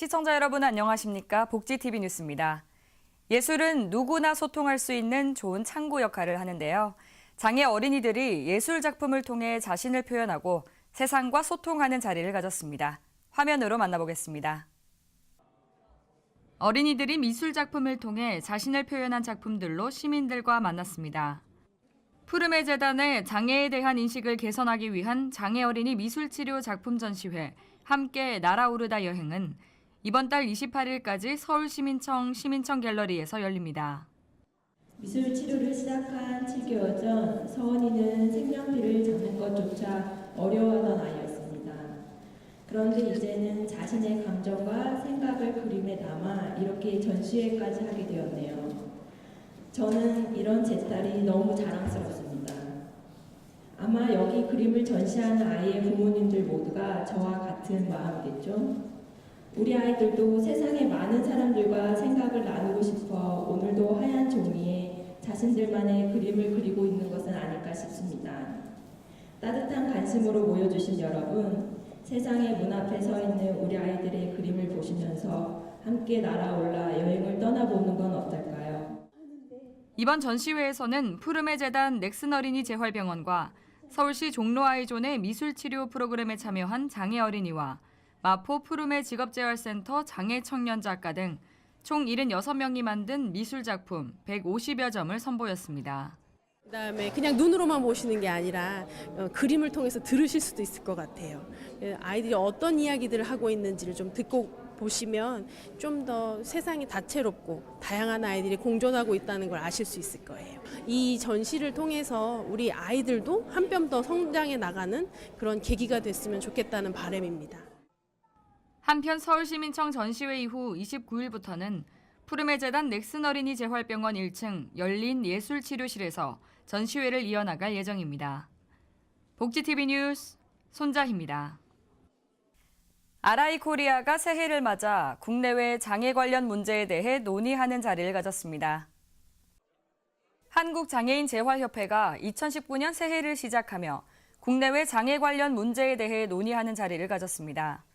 시청자 여러분 안녕하십니까? 복지TV 뉴스입니다. 예술은 누구나 소통할 수 있는 좋은 창구 역할을 하는데요. 장애 어린이들이 예술 작품을 통해 자신을 표현하고 세상과 소통하는 자리를 가졌습니다. 화면으로 만나보겠습니다. 어린이들이 미술 작품을 통해 자신을 표현한 작품들로 시민들과 만났습니다. 푸르메 재단의 장애에 대한 인식을 개선하기 위한 장애 어린이 미술치료 작품 전시회 함께 날아오르다 여행은 이번 달 28일까지 서울시민청 시민청 갤러리에서 열립니다. 미술 치료를 시작한 7개월 전 서원이는 색연필을 잡는 것조차 어려워하던 아이였습니다. 그런데 이제는 자신의 감정과 생각을 그림에 담아 이렇게 전시회까지 하게 되었네요. 저는 이런 제 딸이 너무 자랑스럽습니다. 아마 여기 그림을 전시하는 아이의 부모님들 모두가 저와 같은 마음이겠죠? 우리 아이들도 세상의 많은 사람들과 생각을 나누고 싶어 오늘도 하얀 종이에 자신들만의 그림을 그리고 있는 것은 아닐까 싶습니다. 따뜻한 관심으로 모여주신 여러분, 세상의 문 앞에 서 있는 우리 아이들의 그림을 보시면서 함께 날아올라 여행을 떠나보는 건 어떨까요? 이번 전시회에서는 푸르메 재단 넥슨 어린이 재활병원과 서울시 종로아이존의 미술치료 프로그램에 참여한 장애 어린이와 마포 푸르메 직업재활센터 장애 청년 작가 등 총 76명이 만든 미술작품 150여 점을 선보였습니다. 그다음에 그냥 눈으로만 보시는 게 아니라 그림을 통해서 들으실 수도 있을 것 같아요. 아이들이 어떤 이야기들을 하고 있는지를 좀 듣고 보시면 좀 더 세상이 다채롭고 다양한 아이들이 공존하고 있다는 걸 아실 수 있을 거예요. 이 전시를 통해서 우리 아이들도 한 뼘 더 성장해 나가는 그런 계기가 됐으면 좋겠다는 바람입니다. 한편 서울시민청 전시회 이후 29일부터는 푸르메 재단 넥슨 어린이 재활병원 1층 열린 예술치료실에서 전시회를 이어나갈 예정입니다. 복지TV 뉴스 손자희입니다. 아라이코리아가 새해를 맞아 국내외 장애 관련 문제에 대해 논의하는 자리를 가졌습니다. 한국장애인재활협회가 2019년 새해를 시작하며 국내외 장애 관련 문제에 대해 논의하는 자리를 가졌습니다.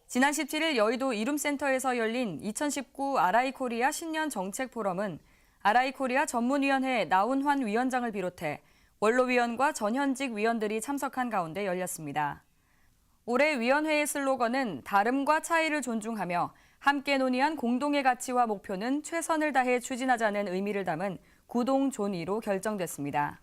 지난 17일 여의도 이룸센터에서 열린 2019 아라이코리아 신년 정책 포럼은 아라이코리아 전문위원회 나운환 위원장을 비롯해 원로위원과 전현직 위원들이 참석한 가운데 열렸습니다. 올해 위원회의 슬로건은 다름과 차이를 존중하며 함께 논의한 공동의 가치와 목표는 최선을 다해 추진하자는 의미를 담은 구동존의로 결정됐습니다.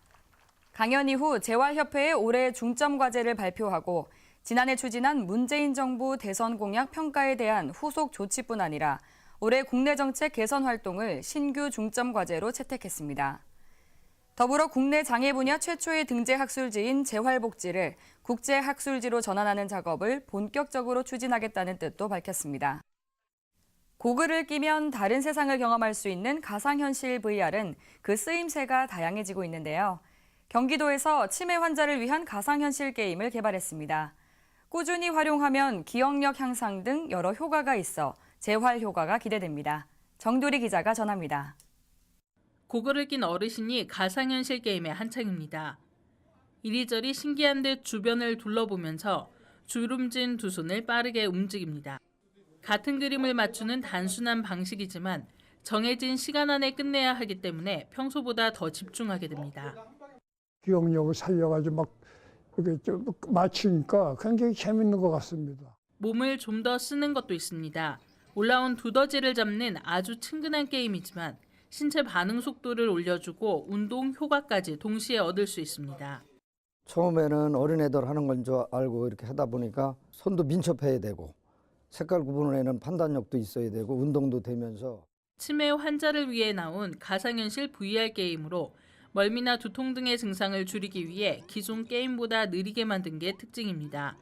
강연 이후 재활협회의 올해 중점 과제를 발표하고 지난해 추진한 문재인 정부 대선 공약 평가에 대한 후속 조치뿐 아니라 올해 국내 정책 개선 활동을 신규 중점 과제로 채택했습니다. 더불어 국내 장애 분야 최초의 등재 학술지인 재활복지를 국제 학술지로 전환하는 작업을 본격적으로 추진하겠다는 뜻도 밝혔습니다. 고글을 끼면 다른 세상을 경험할 수 있는 가상현실 VR은 그 쓰임새가 다양해지고 있는데요. 경기도에서 치매 환자를 위한 가상현실 게임을 개발했습니다. 꾸준히 활용하면 기억력 향상 등 여러 효과가 있어 재활 효과가 기대됩니다. 정두리 기자가 전합니다. 고글을 낀 어르신이 가상현실 게임에 한창입니다. 이리저리 신기한 듯 주변을 둘러보면서 주름진 두 손을 빠르게 움직입니다. 같은 그림을 맞추는 단순한 방식이지만 정해진 시간 안에 끝내야 하기 때문에 평소보다 더 집중하게 됩니다. 기억력을 살려가지고 막 이렇게 좀 맞추니까 굉장히 재밌는 것 같습니다. 몸을 좀 더 쓰는 것도 있습니다. 올라온 두더지를 잡는 아주 친근한 게임이지만 신체 반응 속도를 올려주고 운동 효과까지 동시에 얻을 수 있습니다. 처음에는 어린애들 하는 건 줄 알고 이렇게 하다 보니까 손도 민첩해야 되고 색깔 구분에는 판단력도 있어야 되고 운동도 되면서 치매 환자를 위해 나온 가상현실 VR 게임으로 멀미나 두통 등의 증상을 줄이기 위해 기존 게임보다 느리게 만든 게 특징입니다.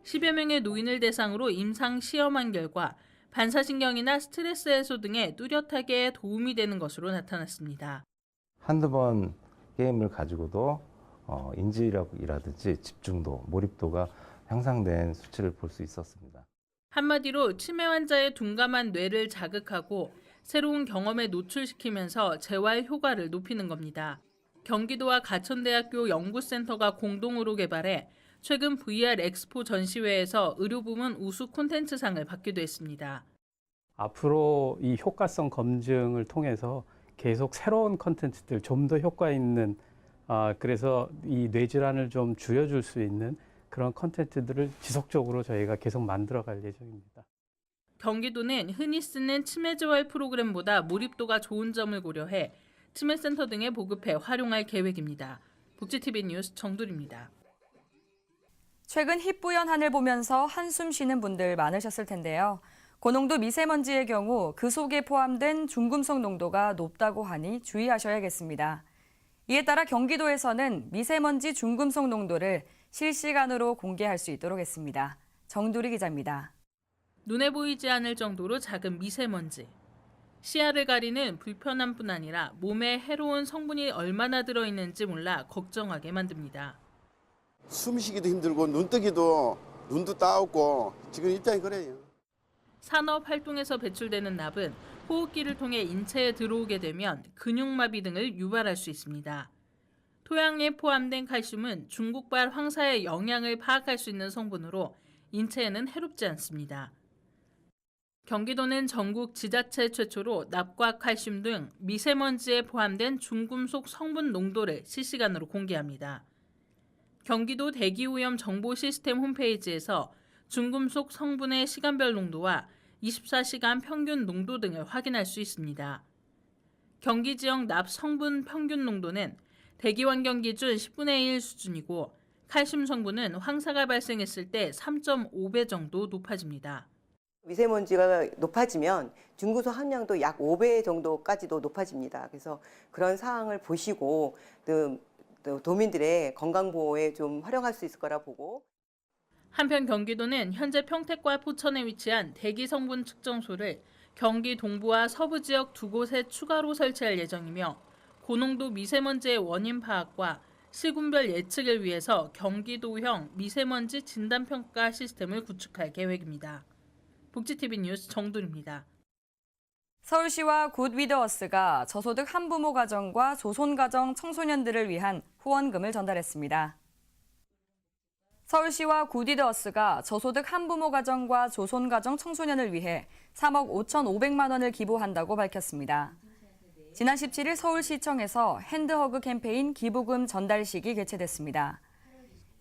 10여 명의 노인을 대상으로 임상 시험한 결과 반사신경이나 스트레스 해소 등에 뚜렷하게 도움이 되는 것으로 나타났습니다. 한두 번 게임을 가지고도 인지력이라든지 집중도, 몰입도가 향상된 수치를 볼 수 있었습니다. 한마디로 치매 환자의 둔감한 뇌를 자극하고 새로운 경험에 노출시키면서 재활 효과를 높이는 겁니다. 경기도와 가천대학교 연구센터가 공동으로 개발해 최근 VR 엑스포 전시회에서 의료부문 우수 콘텐츠상을 받기도 했습니다. 앞으로 이 효과성 검증을 통해서 계속 새로운 콘텐츠들 좀 더 효과 있는 그래서 이 뇌질환을 좀 줄여줄 수 있는 그런 콘텐츠들을 지속적으로 저희가 계속 만들어갈 예정입니다. 경기도는 흔히 쓰는 치매 재활 프로그램보다 몰입도가 좋은 점을 고려해 치매센터 등에 보급해 활용할 계획입니다. 복지TV 뉴스 정두리입니다. 최근 희뿌연 하늘 보면서 한숨 쉬는 분들 많으셨을 텐데요. 고농도 미세먼지의 경우 그 속에 포함된 중금속 농도가 높다고 하니 주의하셔야겠습니다. 이에 따라 경기도에서는 미세먼지 중금속 농도를 실시간으로 공개할 수 있도록 했습니다. 정두리 기자입니다. 눈에 보이지 않을 정도로 작은 미세먼지. 시야를 가리는 불편함뿐 아니라 몸에 해로운 성분이 얼마나 들어있는지 몰라 걱정하게 만듭니다. 숨쉬기도 힘들고 눈도 따갑고 지금 입장이 그래요. 산업 활동에서 배출되는 납은 호흡기를 통해 인체에 들어오게 되면 근육마비 등을 유발할 수 있습니다. 토양에 포함된 칼슘은 중국발 황사의 영향을 파악할 수 있는 성분으로 인체에는 해롭지 않습니다. 경기도는 전국 지자체 최초로 납과 칼슘 등 미세먼지에 포함된 중금속 성분 농도를 실시간으로 공개합니다. 경기도 대기오염 정보 시스템 홈페이지에서 중금속 성분의 시간별 농도와 24시간 평균 농도 등을 확인할 수 있습니다. 경기 지역 납 성분 평균 농도는 대기환경 기준 10분의 1 수준이고 칼슘 성분은 황사가 발생했을 때 3.5배 정도 높아집니다. 미세먼지가 높아지면 중금속 함량도 약 5배 정도까지도 높아집니다. 그래서 그런 사항을 보시고 또 도민들의 건강보호에 좀 활용할 수 있을 거라 보고. 한편 경기도는 현재 평택과 포천에 위치한 대기 성분 측정소를 경기 동부와 서부 지역 2곳에 추가로 설치할 예정이며 고농도 미세먼지의 원인 파악과 시군별 예측을 위해서 경기도형 미세먼지 진단평가 시스템을 구축할 계획입니다. 복지TV 뉴스 정두리입니다. 서울시와 굿위드어스가 저소득 한부모 가정과 조손가정 청소년들을 위한 후원금을 전달했습니다. 서울시와 굿위드어스가 저소득 한부모 가정과 조손가정 청소년을 위해 3억 5,500만 원을 기부한다고 밝혔습니다. 지난 17일 서울시청에서 핸드허그 캠페인 기부금 전달식이 개최됐습니다.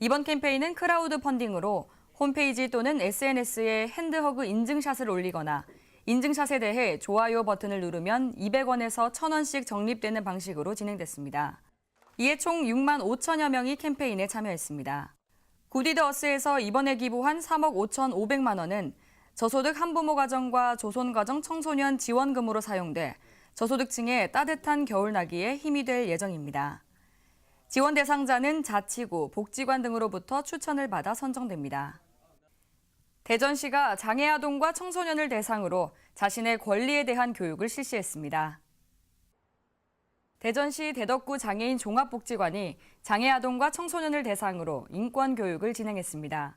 이번 캠페인은 크라우드 펀딩으로 홈페이지 또는 SNS에 핸드허그 인증샷을 올리거나 인증샷에 대해 좋아요 버튼을 누르면 200원에서 1,000원씩 적립되는 방식으로 진행됐습니다. 이에 총 6만 5천여 명이 캠페인에 참여했습니다. 굿위드어스에서 이번에 기부한 3억 5,500만 원은 저소득 한부모 가정과 조손가정 청소년 지원금으로 사용돼 저소득층의 따뜻한 겨울나기에 힘이 될 예정입니다. 지원 대상자는 자치구, 복지관 등으로부터 추천을 받아 선정됩니다. 대전시가 장애아동과 청소년을 대상으로 자신의 권리에 대한 교육을 실시했습니다. 대전시 대덕구 장애인 종합복지관이 장애아동과 청소년을 대상으로 인권교육을 진행했습니다.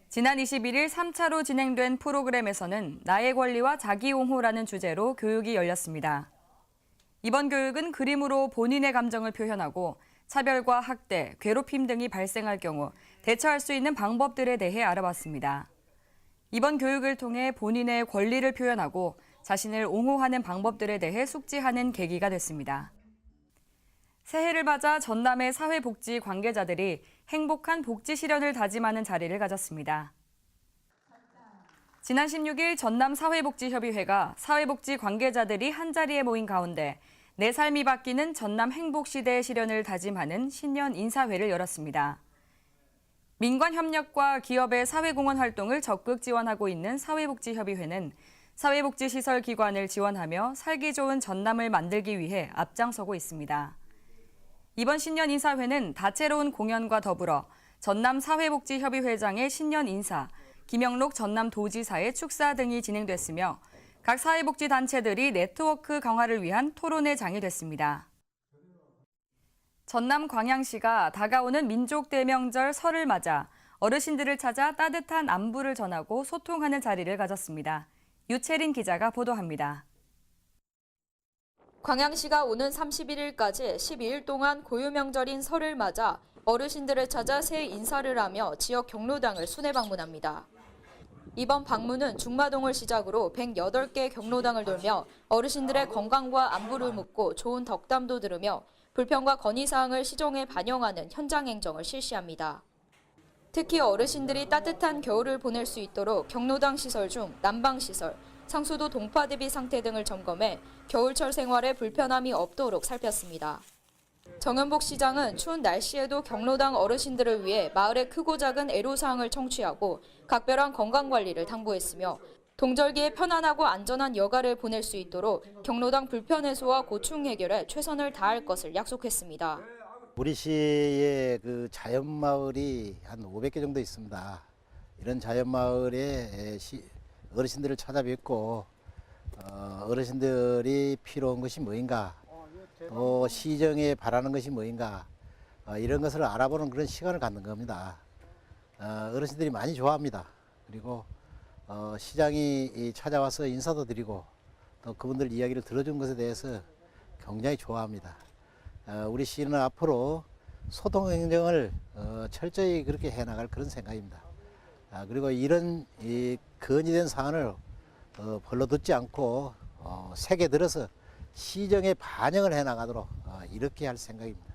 지난 21일 3차로 진행된 프로그램에서는 나의 권리와 자기옹호라는 주제로 교육이 열렸습니다. 이번 교육은 그림으로 본인의 감정을 표현하고 차별과 학대, 괴롭힘 등이 발생할 경우 대처할 수 있는 방법들에 대해 알아봤습니다. 이번 교육을 통해 본인의 권리를 표현하고 자신을 옹호하는 방법들에 대해 숙지하는 계기가 됐습니다. 새해를 맞아 전남의 사회복지 관계자들이 행복한 복지 실현을 다짐하는 자리를 가졌습니다. 지난 16일 전남 사회복지협의회가 사회복지 관계자들이 한자리에 모인 가운데 내 삶이 바뀌는 전남 행복시대의 실현을 다짐하는 신년 인사회를 열었습니다. 민관 협력과 기업의 사회공헌 활동을 적극 지원하고 있는 사회복지협의회는 사회복지시설 기관을 지원하며 살기 좋은 전남을 만들기 위해 앞장서고 있습니다. 이번 신년 인사회는 다채로운 공연과 더불어 전남 사회복지협의회장의 신년 인사, 김영록 전남도지사의 축사 등이 진행됐으며 각 사회복지단체들이 네트워크 강화를 위한 토론회 장이 됐습니다. 전남 광양시가 다가오는 민족 대명절 설을 맞아 어르신들을 찾아 따뜻한 안부를 전하고 소통하는 자리를 가졌습니다. 유채린 기자가 보도합니다. 광양시가 오는 31일까지 12일 동안 고유명절인 설을 맞아 어르신들을 찾아 새해 인사를 하며 지역 경로당을 순회 방문합니다. 이번 방문은 중마동을 시작으로 108개 경로당을 돌며 어르신들의 건강과 안부를 묻고 좋은 덕담도 들으며 불평과 건의사항을 시정에 반영하는 현장 행정을 실시합니다. 특히 어르신들이 따뜻한 겨울을 보낼 수 있도록 경로당 시설 중 난방시설, 상수도 동파 대비 상태 등을 점검해 겨울철 생활에 불편함이 없도록 살폈습니다. 정현복 시장은 추운 날씨에도 경로당 어르신들을 위해 마을의 크고 작은 애로사항을 청취하고 각별한 건강관리를 당부했으며 동절기에 편안하고 안전한 여가를 보낼 수 있도록 경로당 불편 해소와 고충 해결에 최선을 다할 것을 약속했습니다. 우리 시의 그 자연마을이 한 500개 정도 있습니다. 이런 자연마을에 어르신들을 찾아뵙고 어르신들이 필요한 것이 뭐인가, 또 시정에 바라는 것이 뭐인가, 이런 것을 알아보는 그런 시간을 갖는 겁니다. 어르신들이 많이 좋아합니다. 그리고 시장이 찾아와서 인사도 드리고 또 그분들 이야기를 들어준 것에 대해서 굉장히 좋아합니다. 우리 시는 앞으로 소통 행정을 철저히 그렇게 해나갈 그런 생각입니다. 그리고 이런 건의된 사안을 벌로 듣지 않고 새게 들어서 시정에 반영을 해나가도록 이렇게 할 생각입니다.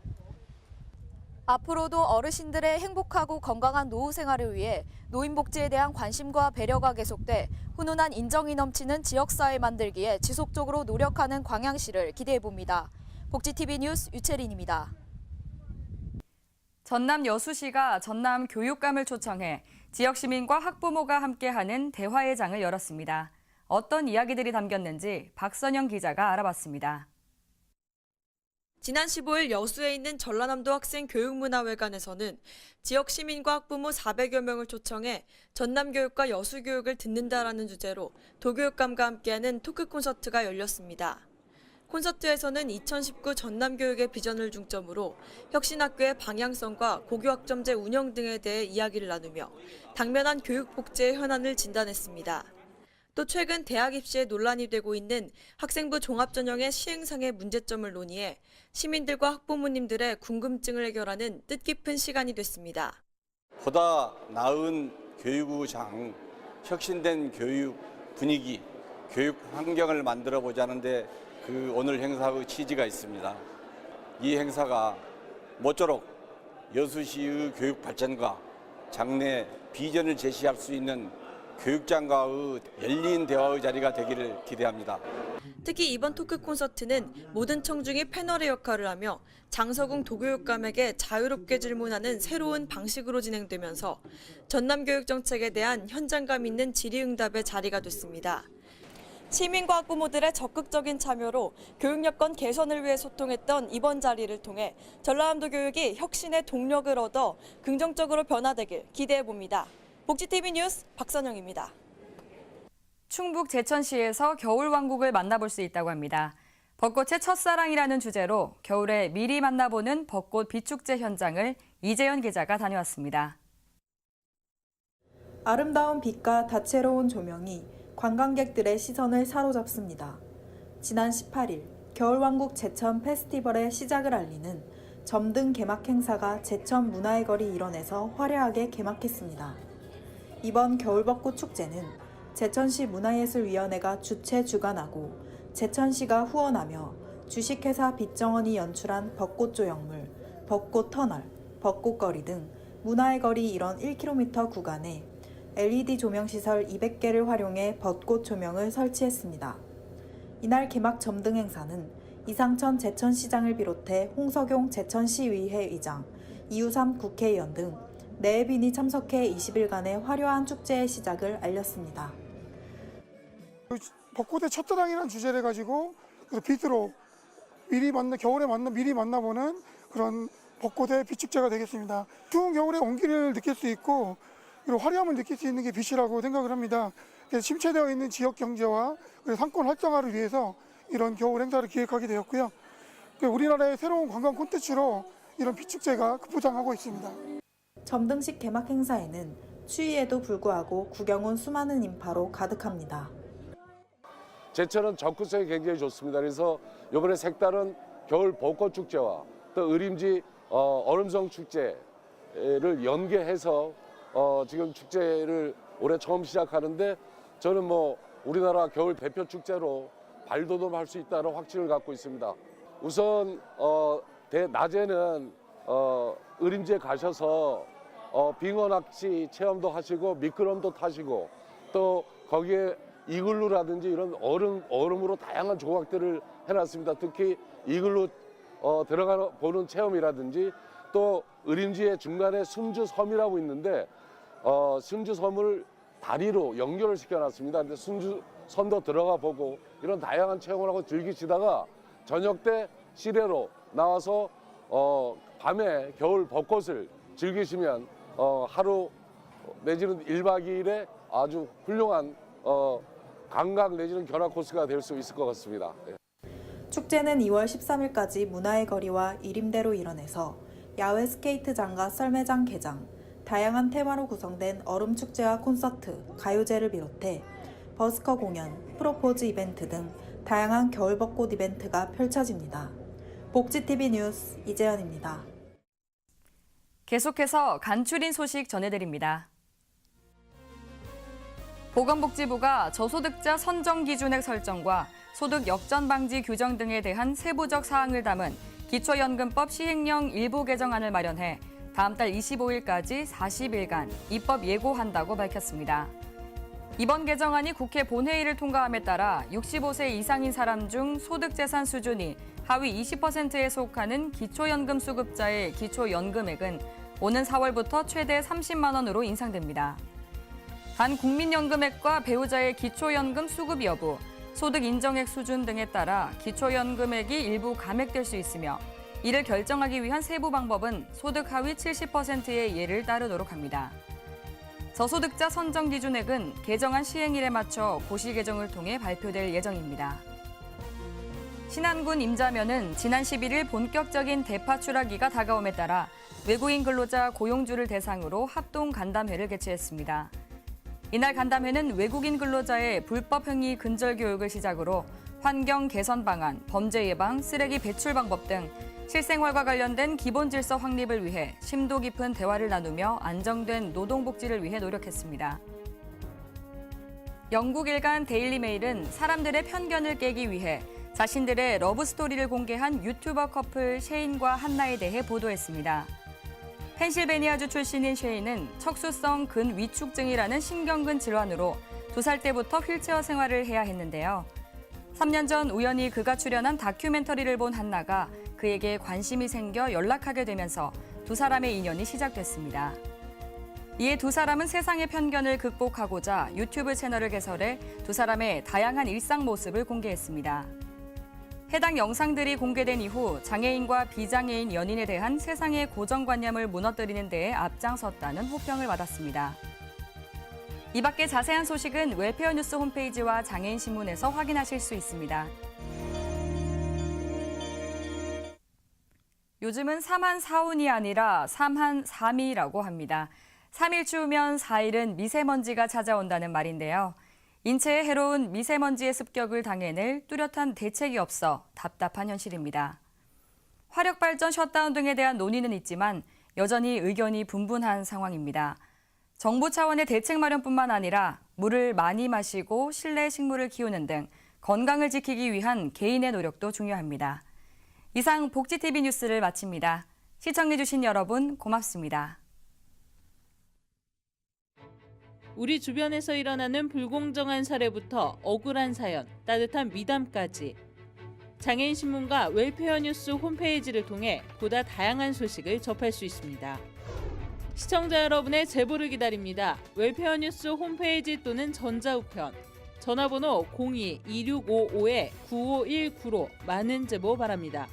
앞으로도 어르신들의 행복하고 건강한 노후 생활을 위해 노인복지에 대한 관심과 배려가 계속돼 훈훈한 인정이 넘치는 지역사회 만들기에 지속적으로 노력하는 광양시를 기대해봅니다. 복지TV 뉴스 유채린입니다. 전남 여수시가 전남 교육감을 초청해 지역 시민과 학부모가 함께하는 대화의 장을 열었습니다. 어떤 이야기들이 담겼는지 박선영 기자가 알아봤습니다. 지난 15일 여수에 있는 전라남도 학생교육문화회관에서는 지역 시민과 학부모 400여 명을 초청해 전남교육과 여수교육을 듣는다라는 주제로 도교육감과 함께하는 토크 콘서트가 열렸습니다. 콘서트에서는 2019 전남교육의 비전을 중점으로 혁신학교의 방향성과 고교학점제 운영 등에 대해 이야기를 나누며 당면한 교육복지의 현안을 진단했습니다. 또 최근 대학 입시에 논란이 되고 있는 학생부 종합전형의 시행상의 문제점을 논의해 시민들과 학부모님들의 궁금증을 해결하는 뜻깊은 시간이 됐습니다. 보다 나은 교육의장, 혁신된 교육 분위기, 교육 환경을 만들어 보자는데 그 오늘 행사의 취지가 있습니다. 이 행사가 모쪼록 여수시의 교육 발전과 장래 비전을 제시할 수 있는 교육장과의 열린 대화의 자리가 되기를 기대합니다. 특히 이번 토크 콘서트는 모든 청중이 패널의 역할을 하며 장서궁 도교육감에게 자유롭게 질문하는 새로운 방식으로 진행되면서 전남교육 정책에 대한 현장감 있는 질의응답의 자리가 됐습니다. 시민과 학부모들의 적극적인 참여로 교육 여건 개선을 위해 소통했던 이번 자리를 통해 전라남도 교육이 혁신의 동력을 얻어 긍정적으로 변화되길 기대해봅니다. 복지TV 뉴스 박선영입니다. 충북 제천시에서 겨울왕국을 만나볼 수 있다고 합니다. 벚꽃의 첫사랑이라는 주제로 겨울에 미리 만나보는 벚꽃 비축제 현장을 이재현 기자가 다녀왔습니다. 아름다운 빛과 다채로운 조명이 관광객들의 시선을 사로잡습니다. 지난 18일 겨울왕국 제천 페스티벌의 시작을 알리는 점등 개막 행사가 제천 문화의 거리 일원에서 화려하게 개막했습니다. 이번 겨울벚꽃 축제는 제천시 문화예술위원회가 주최 주관하고 제천시가 후원하며 주식회사 빛정원이 연출한 벚꽃 조형물, 벚꽃 터널, 벚꽃거리 등 문화의 거리 일원 1km 구간에 LED 조명시설 200개를 활용해 벚꽃 조명을 설치했습니다. 이날 개막 점등 행사는 이상천 제천시장을 비롯해 홍석용 제천시의회 의장, 이우삼 국회의원 등 4분이 참석해 20일간의 화려한 축제의 시작을 알렸습니다. 벚꽃의 첫사랑이라는 주제를 가지고 빛으로 겨울에 미리 만나보는 그런 벚꽃의 빛축제가 되겠습니다. 추운 겨울에 온기를 느낄 수 있고 그리고 화려함을 느낄 수 있는 게 빛이라고 생각을 합니다. 그래서 침체되어 있는 지역 경제와 상권 활성화를 위해서 이런 겨울 행사를 기획하게 되었고요. 우리나라의 새로운 관광 콘텐츠로 이런 빛축제가 급부상하고 있습니다. 점등식 개막 행사에는 추위에도 불구하고 구경 온 수많은 인파로 가득합니다. 제천은 접근성이 굉장히 좋습니다. 그래서 이번에 색다른 겨울 벚꽃 축제와 또 의림지 얼음성 축제를 연계해서 지금 축제를 올해 처음 시작하는데 저는 뭐 우리나라 겨울 대표 축제로 발돋움할 수 있다는 확신을 갖고 있습니다. 우선 낮에는 의림지에 가셔서 빙어 낚시 체험도 하시고 미끄럼도 타시고 또 거기에 이글루라든지 이런 얼음으로 다양한 조각들을 해놨습니다. 특히 이글루 들어가 보는 체험이라든지 또 의림지의 중간에 순주섬이라고 있는데 순주섬을 다리로 연결을 시켜놨습니다. 근데 순주섬도 들어가 보고 이런 다양한 체험을 하고 즐기시다가 저녁 때 시내로 나와서 밤에 겨울 벚꽃을 즐기시면 하루 내지는 1박 2일에 아주 훌륭한 관광 내지는 견학 코스가 될 수 있을 것 같습니다. 축제는 2월 13일까지 문화의 거리와 이림대로 일원에서 야외 스케이트장과 썰매장 개장, 다양한 테마로 구성된 얼음축제와 콘서트, 가요제를 비롯해 버스커 공연, 프로포즈 이벤트 등 다양한 겨울벚꽃 이벤트가 펼쳐집니다. 복지TV 뉴스 이재현입니다. 계속해서 간추린 소식 전해드립니다. 보건복지부가 저소득자 선정 기준액 설정과 소득 역전 방지 규정 등에 대한 세부적 사항을 담은 기초연금법 시행령 일부 개정안을 마련해 다음 달 25일까지 40일간 입법 예고한다고 밝혔습니다. 이번 개정안이 국회 본회의를 통과함에 따라 65세 이상인 사람 중 소득재산 수준이 하위 20%에 속하는 기초연금 수급자의 기초연금액은 오는 4월부터 최대 30만 원으로 인상됩니다. 단 국민연금액과 배우자의 기초연금 수급 여부, 소득 인정액 수준 등에 따라 기초연금액이 일부 감액될 수 있으며 이를 결정하기 위한 세부 방법은 소득 하위 70%의 예를 따르도록 합니다. 저소득자 선정 기준액은 개정안 시행일에 맞춰 고시 개정을 통해 발표될 예정입니다. 신안군 임자면은 지난 11일 본격적인 대파 출하기가 다가옴에 따라 외국인 근로자 고용주를 대상으로 합동 간담회를 개최했습니다. 이날 간담회는 외국인 근로자의 불법 행위 근절 교육을 시작으로 환경 개선 방안, 범죄 예방, 쓰레기 배출 방법 등 실생활과 관련된 기본 질서 확립을 위해 심도 깊은 대화를 나누며 안정된 노동복지를 위해 노력했습니다. 영국 일간 데일리 메일은 사람들의 편견을 깨기 위해 자신들의 러브스토리를 공개한 유튜버 커플 셰인과 한나에 대해 보도했습니다. 펜실베니아주 출신인 셰인은 척수성 근위축증이라는 신경근 질환으로 2살 때부터 휠체어 생활을 해야 했는데요. 3년 전 우연히 그가 출연한 다큐멘터리를 본 한나가 그에게 관심이 생겨 연락하게 되면서 두 사람의 인연이 시작됐습니다. 이에 두 사람은 세상의 편견을 극복하고자 유튜브 채널을 개설해 두 사람의 다양한 일상 모습을 공개했습니다. 해당 영상들이 공개된 이후 장애인과 비장애인 연인에 대한 세상의 고정관념을 무너뜨리는 데에 앞장섰다는 호평을 받았습니다. 이 밖에 자세한 소식은 웰페어 뉴스 홈페이지와 장애인 신문에서 확인하실 수 있습니다. 요즘은 3한 4운이 아니라 3한 3이라고 합니다. 3일 추우면 4일은 미세먼지가 찾아온다는 말인데요. 인체에 해로운 미세먼지의 습격을 당해낼 뚜렷한 대책이 없어 답답한 현실입니다. 화력발전 셧다운 등에 대한 논의는 있지만 여전히 의견이 분분한 상황입니다. 정부 차원의 대책 마련뿐만 아니라 물을 많이 마시고 실내 식물을 키우는 등 건강을 지키기 위한 개인의 노력도 중요합니다. 이상 복지TV 뉴스를 마칩니다. 시청해주신 여러분 고맙습니다. 우리 주변에서 일어나는 불공정한 사례부터 억울한 사연, 따뜻한 미담까지 장애인 신문과 웰페어 뉴스 홈페이지를 통해 보다 다양한 소식을 접할 수 있습니다. 시청자 여러분의 제보를 기다립니다. 웰페어 뉴스 홈페이지 또는 전자우편, 전화번호 02-2655-9519로 많은 제보 바랍니다.